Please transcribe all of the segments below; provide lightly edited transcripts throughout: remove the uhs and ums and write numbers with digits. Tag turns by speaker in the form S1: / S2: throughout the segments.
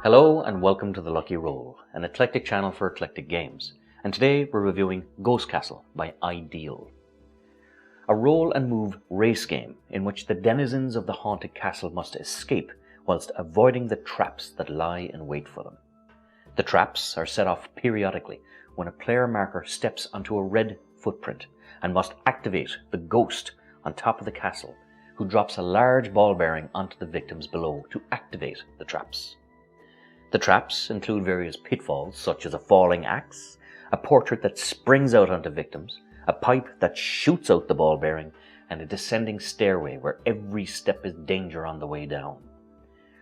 S1: Hello and welcome to The Lucky Roll, an eclectic channel for eclectic games, and today we're reviewing Ghost Castle by Ideal. A roll and move race game in which the denizens of the haunted castle must escape whilst avoiding the traps that lie in wait for them. The traps are set off periodically when a player marker steps onto a red footprint and must activate the ghost on top of the castle, who drops a large ball bearing onto the victims below to activate the traps. The traps include various pitfalls such as a falling axe, a portrait that springs out onto victims, a pipe that shoots out the ball bearing, and a descending stairway where every step is danger on the way down.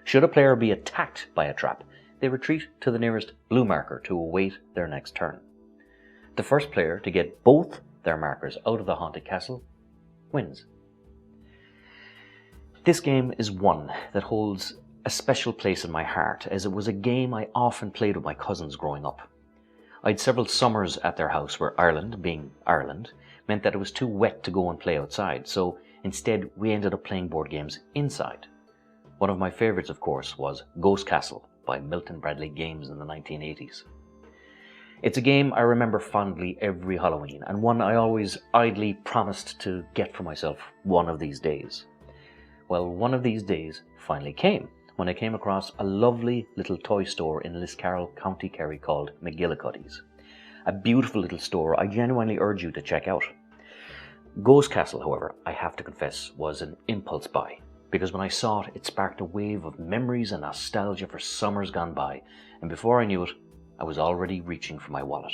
S1: Should a player be attacked by a trap, they retreat to the nearest blue marker to await their next turn. The first player to get both their markers out of the haunted castle wins. This game is one that holds a special place in my heart, as it was a game I often played with my cousins growing up. I had several summers at their house where Ireland, being Ireland, meant that it was too wet to go and play outside, so instead we ended up playing board games inside. One of my favourites, of course, was Ghost Castle by Milton Bradley Games in the 1980s. It's a game I remember fondly every Halloween, and one I always idly promised to get for myself one of these days. Well, one of these days finally came, when I came across a lovely little toy store in Liscarroll, County Kerry called McGillicuddy's. A beautiful little store I genuinely urge you to check out. Ghost Castle, however, I have to confess, was an impulse buy, because when I saw it, it sparked a wave of memories and nostalgia for summers gone by, and before I knew it, I was already reaching for my wallet.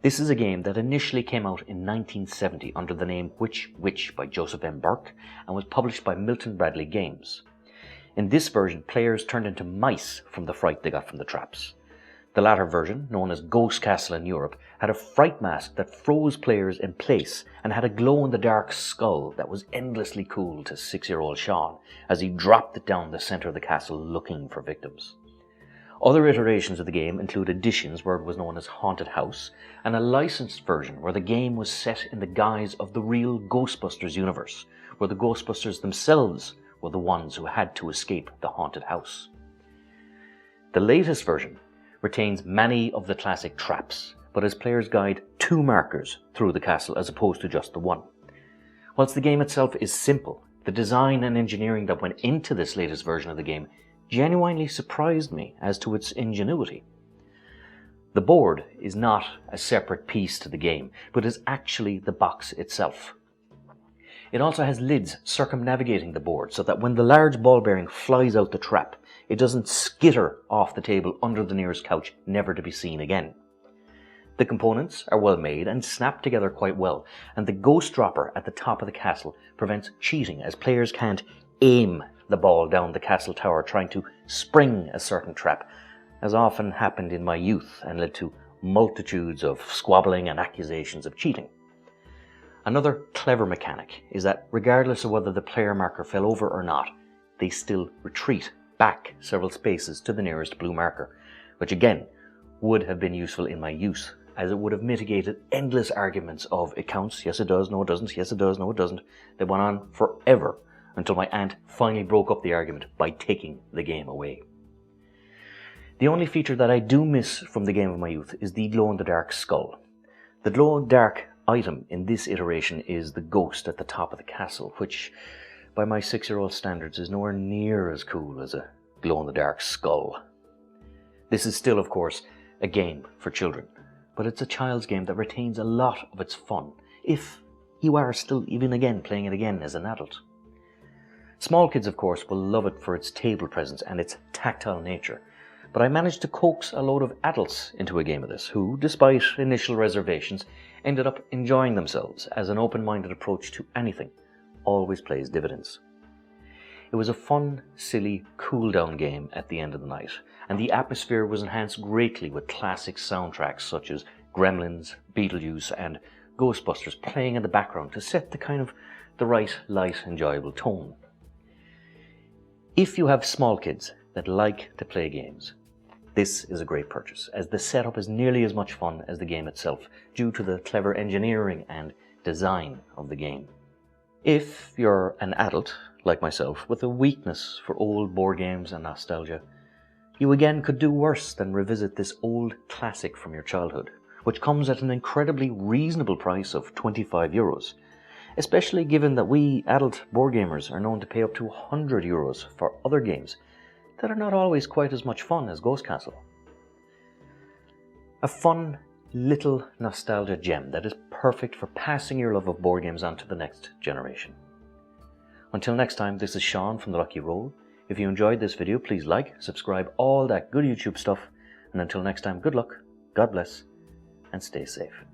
S1: This is a game that initially came out in 1970 under the name Witch by Joseph M. Burke and was published by Milton Bradley Games. In this version, players turned into mice from the fright they got from the traps. The latter version, known as Ghost Castle in Europe, had a fright mask that froze players in place and had a glow-in-the-dark skull that was endlessly cool to 6-year-old Sean as he dropped it down the centre of the castle looking for victims. Other iterations of the game include editions where it was known as Haunted House, and a licensed version where the game was set in the guise of the real GHOSTBUSTERS universe, where the Ghostbusters themselves were the ones who had to escape the haunted house. The latest version retains many of the classic traps, but as players guide 2 markers through the castle as opposed to just the one. Whilst the game itself is simple, the design and engineering that went into this latest version of the game genuinely surprised me as to its ingenuity. The board is not a separate piece to the game, but is actually the box itself. It also has lids circumnavigating the board so that when the large ball bearing flies out the trap, it doesn't skitter off the table under the nearest couch, never to be seen again. The components are well made and snap together quite well, and the ghost dropper at the top of the castle prevents cheating, as players can't aim the ball down the castle tower trying to spring a certain trap, as often happened in my youth and led to multitudes of squabbling and accusations of cheating. Another clever mechanic is that regardless of whether the player marker fell over or not, they still retreat back several spaces to the nearest blue marker, which again would have been useful in my youth, as it would have mitigated endless arguments of it counts, yes it does, no it doesn't, yes it does, no it doesn't. They went on forever until my aunt finally broke up the argument by taking the game away. The only feature that I do miss from the game of my youth is the glow-in-the-dark skull. The glow-in-the-dark item in this iteration is the ghost at the top of the castle, which by my 6-year-old standards is nowhere near as cool as a glow-in-the-dark skull. This is still, of course, a game for children, but it's a child's game that retains a lot of its fun, if you are still even again playing it again as an adult. Small kids, of course, will love it for its table presence and its tactile nature, but I managed to coax a load of adults into a game of this who, despite initial reservations, ended up enjoying themselves, as an open-minded approach to anything always pays dividends. It was a fun, silly, cool-down game at the end of the night, and the atmosphere was enhanced greatly with classic soundtracks such as Gremlins, Beetlejuice, and Ghostbusters playing in the background to set the right, light, enjoyable tone. If you have small kids that like to play games, this is a great purchase, as the setup is nearly as much fun as the game itself, due to the clever engineering and design of the game. If you're an adult, like myself, with a weakness for old board games and nostalgia, You again could do worse than revisit this old classic from your childhood, which comes at an incredibly reasonable price of €25, especially given that we adult board gamers are known to pay up to €100 for other games that are not always quite as much fun as Ghost Castle. A fun little nostalgia gem that is perfect for passing your love of board games on to the next generation. Until next time, this is Sean from The Lucky Roll. If you enjoyed this video, please like, subscribe, all that good YouTube stuff. And until next time, good luck, God bless, and stay safe.